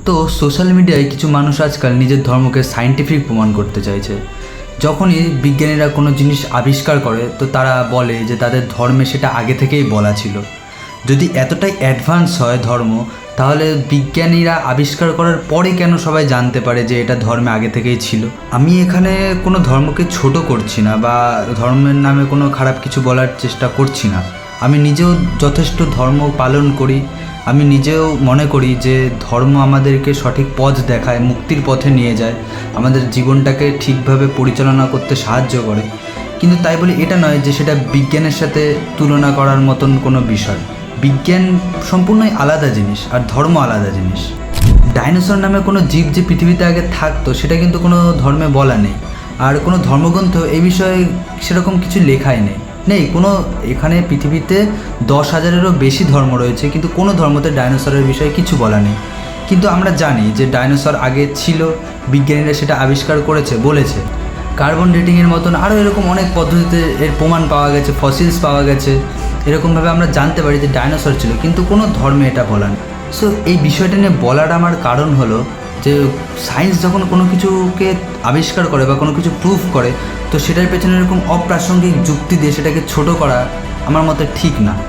তো সোশ্যাল মিডিয়ায় কিছু মানুষ আজকাল নিজের ধর্মকে সায়েন্টিফিক প্রমাণ করতে চাইছে। যখনই বিজ্ঞানীরা কোনো জিনিস আবিষ্কার করে তো তারা বলে যে তাদের ধর্মে সেটা আগে থেকেই বলা ছিল। যদি এতটাই অ্যাডভান্স হয় ধর্ম, তাহলে বিজ্ঞানীরা আবিষ্কার করার পরে কেন সবাই জানতে পারে যে এটা ধর্মে আগে থেকেই ছিল? আমি এখানে কোনো ধর্মকে ছোট করছি না বা ধর্মের নামে কোনো খারাপ কিছু বলার চেষ্টা করছি না। আমি নিজেও যথেষ্ট ধর্ম পালন করি। আমি নিজেও মনে করি যে ধর্ম আমাদেরকে সঠিক পথ দেখায়, মুক্তির পথে নিয়ে যায়, আমাদের জীবনটাকে ঠিকভাবে পরিচালনা করতে সাহায্য করে। কিন্তু তাই বলে এটা নয় যে সেটা বিজ্ঞানের সাথে তুলনা করার মতন কোনো বিষয়। বিজ্ঞান সম্পূর্ণই আলাদা জিনিস আর ধর্ম আলাদা জিনিস। ডাইনোসর নামে কোনো জীব যে পৃথিবীতে আগে থাকতো সেটা কিন্তু কোনো ধর্মে বলা নেই, আর কোনো ধর্মগ্রন্থ এই বিষয়ে সেরকম কিছু লেখাই নেই কোনো। এখানে পৃথিবীতে 10,000-এরও বেশি ধর্ম রয়েছে, কিন্তু কোনো ধর্মতে ডাইনোসরের বিষয়ে কিছু বলা নেই। কিন্তু আমরা জানি যে ডাইনোসর আগে ছিল, বিজ্ঞানীরা সেটা আবিষ্কার করেছে, বলেছে। কার্বন ডেটিংয়ের মতন আরও এরকম অনেক পদ্ধতিতে এর প্রমাণ পাওয়া গেছে, ফসিলস পাওয়া গেছে। এরকমভাবে আমরা জানতে পারি যে ডাইনোসর ছিল, কিন্তু কোনো ধর্মে এটা বলা নেই। সো এই বিষয়টা নিয়ে বলার আমার কারণ হলো যে সায়েন্স যখন কোনো কিছুকে আবিষ্কার করে বা কোনো কিছু প্রুভ করে, তো সেটার পেছনে এরকম অপ্রাসঙ্গিক যুক্তি দিয়ে সেটাকে ছোট করা আমার মতে ঠিক না।